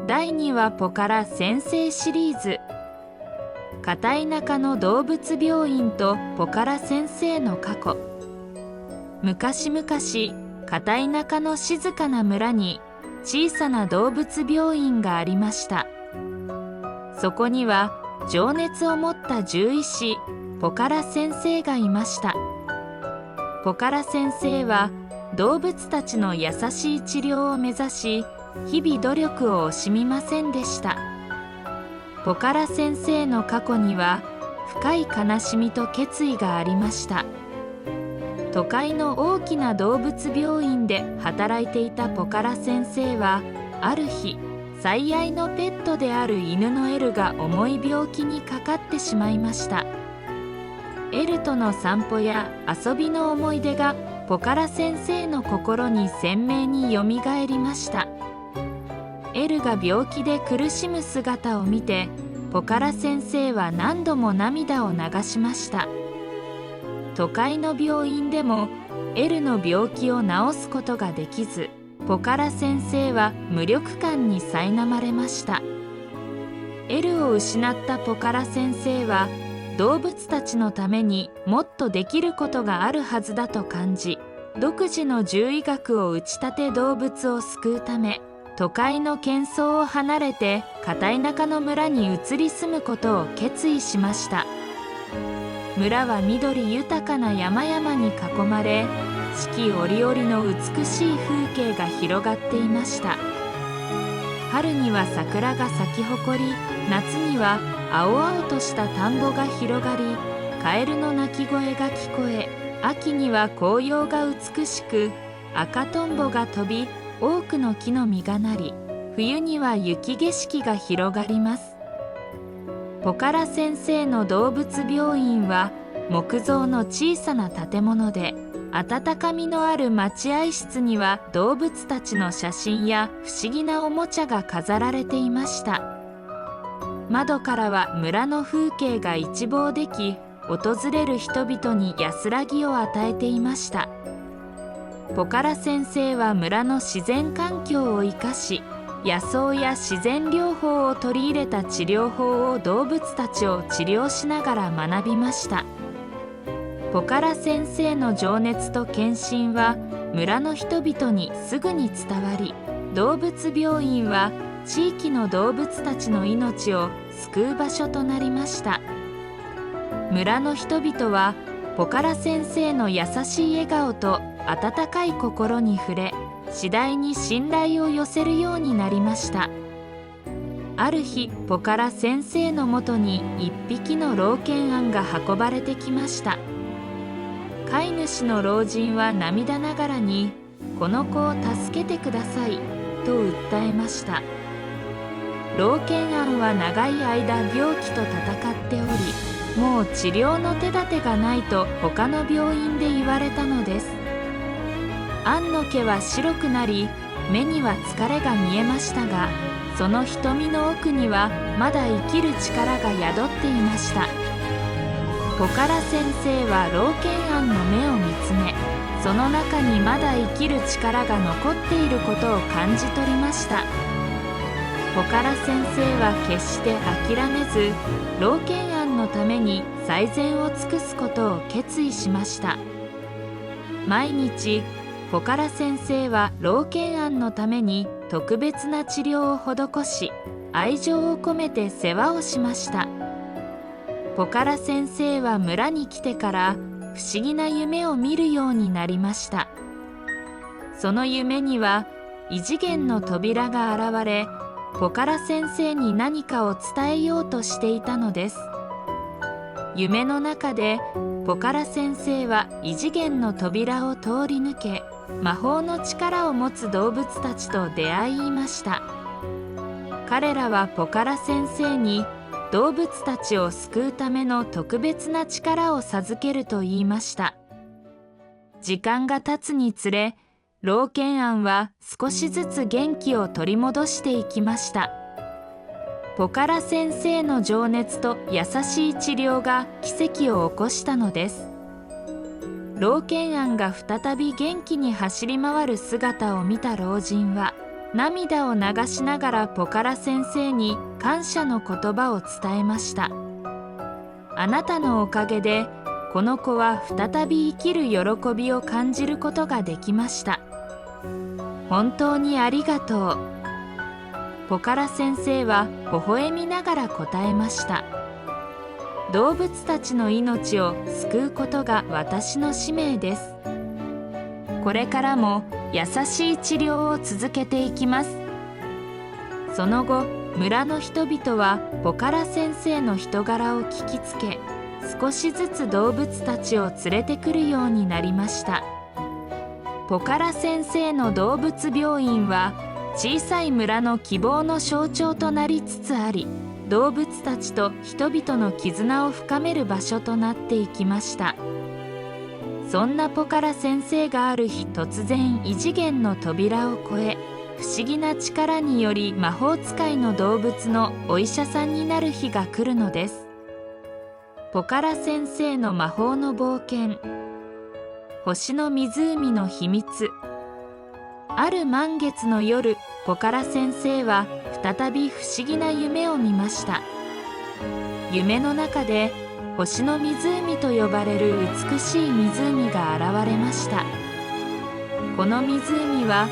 第2話ポカラ先生シリーズ。片田舎の動物病院とポカラ先生の過去。昔々、片田舎の静かな村に小さな動物病院がありました。そこには情熱を持った獣医師ポカラ先生がいました。ポカラ先生は動物たちの優しい治療を目指し、日々努力を惜しみませんでした。ポカラ先生の過去には深い悲しみと決意がありました。都会の大きな動物病院で働いていたポカラ先生は、ある日、最愛のペットである犬のエルが重い病気にかかってしまいました。エルとの散歩や遊びの思い出がポカラ先生の心に鮮明によみがえりました。エルが病気で苦しむ姿を見て、ポカラ先生は何度も涙を流しました。都会の病院でもエルの病気を治すことができず、ポカラ先生は無力感に苛まれました。エルを失ったポカラ先生は、動物たちのためにもっとできることがあるはずだと感じ、独自の獣医学を打ち立て動物を救うため、都会の喧騒を離れて片田舎の村に移り住むことを決意しました。村は緑豊かな山々に囲まれ、四季折々の美しい風景が広がっていました。春には桜が咲き誇り、夏には青々とした田んぼが広がり、カエルの鳴き声が聞こえ、秋には紅葉が美しく、赤とんぼが飛び、多くの木の実がなり、冬には雪景色が広がります。ポカラ先生の動物病院は木造の小さな建物で、温かみのある待合室には動物たちの写真や不思議なおもちゃが飾られていました。窓からは村の風景が一望でき、訪れる人々に安らぎを与えていました。ポカラ先生は村の自然環境を生かし、野草や自然療法を取り入れた治療法を動物たちを治療しながら学びました。ポカラ先生の情熱と献身は村の人々にすぐに伝わり、動物病院は地域の動物たちの命を救う場所となりました。村の人々はポカラ先生の優しい笑顔と温かい心に触れ、次第に信頼を寄せるようになりました。ある日、ポカラ先生のもとに一匹の老犬杏が運ばれてきました。飼い主の老人は涙ながらに、この子を助けてくださいと訴えました。老犬杏は長い間病気と闘っており、もう治療の手立てがないと他の病院で言われたのです。杏の毛は白くなり、目には疲れが見えましたが、その瞳の奥にはまだ生きる力が宿っていました。ポカラ先生は老犬杏の目を見つめ、その中にまだ生きる力が残っていることを感じ取りました。ポカラ先生は決して諦めず、老犬杏のために最善を尽くすことを決意しました。毎日ポカラ先生は老犬杏のために特別な治療を施し、愛情を込めて世話をしました。ポカラ先生は村に来てから不思議な夢を見るようになりました。その夢には異次元の扉が現れ、ポカラ先生に何かを伝えようとしていたのです。夢の中でポカラ先生は異次元の扉を通り抜け、魔法の力を持つ動物たちと出会いました。彼らはポカラ先生に動物たちを救うための特別な力を授けると言いました。時間が経つにつれ、老犬杏は少しずつ元気を取り戻していきました。ポカラ先生の情熱と優しい治療が奇跡を起こしたのです。老犬杏が再び元気に走り回る姿を見た老人は、涙を流しながらポカラ先生に感謝の言葉を伝えました。あなたのおかげでこの子は再び生きる喜びを感じることができました。本当にありがとう。ポカラ先生は微笑みながら答えました。動物たちの命を救うことが私の使命です。これからも優しい治療を続けていきます。その後、村の人々はポカラ先生の人柄を聞きつけ、少しずつ動物たちを連れてくるようになりました。ポカラ先生の動物病院は小さい村の希望の象徴となりつつあり、動物たちと人々の絆を深める場所となっていきました。そんなポカラ先生がある日、突然異次元の扉を越え、不思議な力により魔法使いの動物のお医者さんになる日が来るのです。ポカラ先生の魔法の冒険、星の湖の秘密。ある満月の夜、ポカラ先生は再び不思議な夢を見ました。夢の中で星の湖と呼ばれる美しい湖が現れました。この湖は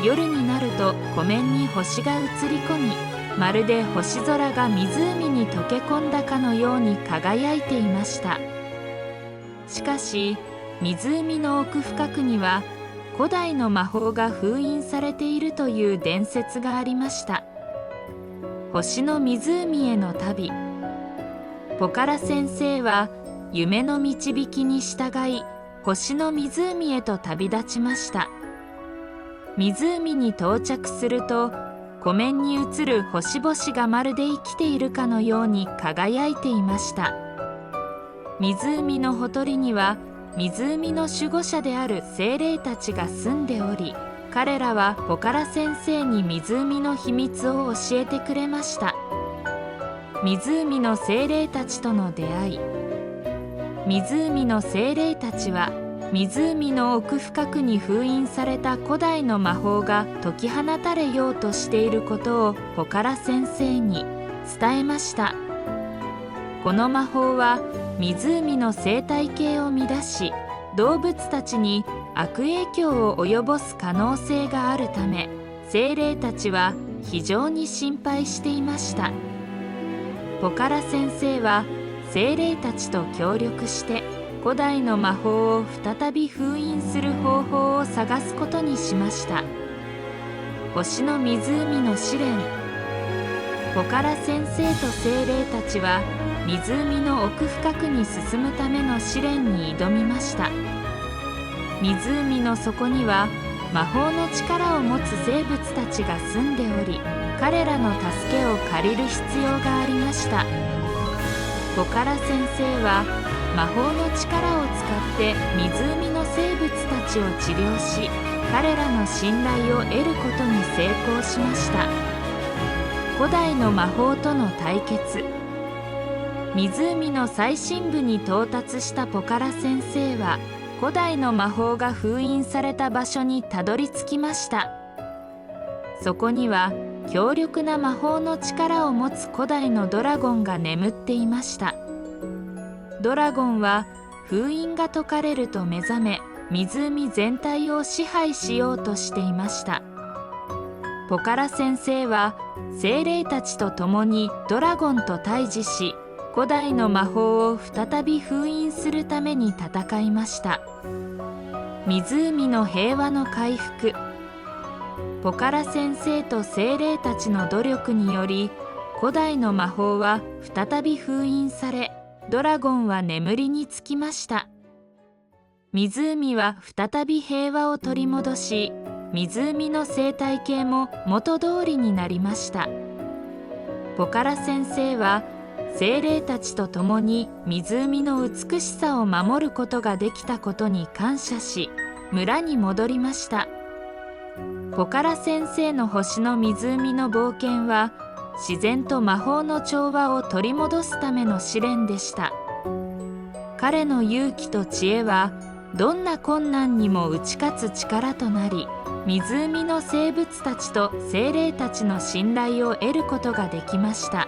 夜になると湖面に星が映り込み、まるで星空が湖に溶け込んだかのように輝いていました。しかし湖の奥深くには古代の魔法が封印されているという伝説がありました。星の湖への旅。ポカラ先生は夢の導きに従い、星の湖へと旅立ちました。湖に到着すると、湖面に映る星々がまるで生きているかのように輝いていました。湖のほとりには湖の守護者である精霊たちが住んでおり、彼らはポカラ先生に湖の秘密を教えてくれました。湖の精霊たちとの出会い。湖の精霊たちは湖の奥深くに封印された古代の魔法が解き放たれようとしていることをポカラ先生に伝えました。この魔法は湖の生態系を乱し、動物たちに悪影響を及ぼす可能性があるため、精霊たちは非常に心配していました。ポカラ先生は精霊たちと協力して古代の魔法を再び封印する方法を探すことにしました。星の湖の試練。ポカラ先生と精霊たちは湖の奥深くに進むための試練に挑みました。湖の底には魔法の力を持つ生物たちが住んでおり、彼らの助けを借りる必要がありました。ポカラ先生は魔法の力を使って湖の生物たちを治療し、彼らの信頼を得ることに成功しました。古代の魔法との対決。湖の最深部に到達したポカラ先生は、古代の魔法が封印された場所にたどり着きました。そこには強力な魔法の力を持つ古代のドラゴンが眠っていました。ドラゴンは封印が解かれると目覚め、湖全体を支配しようとしていました。ポカラ先生は精霊たちと共にドラゴンと対峙し、古代の魔法を再び封印するために戦いました。湖の平和の回復。ポカラ先生と精霊たちの努力により、古代の魔法は再び封印され、ドラゴンは眠りにつきました。湖は再び平和を取り戻し、湖の生態系も元通りになりました。ポカラ先生は精霊たちと共に湖の美しさを守ることができたことに感謝し、村に戻りました。ポカラ先生の星の湖の冒険は、自然と魔法の調和を取り戻すための試練でした。彼の勇気と知恵はどんな困難にも打ち勝つ力となり、湖の生物たちと精霊たちの信頼を得ることができました。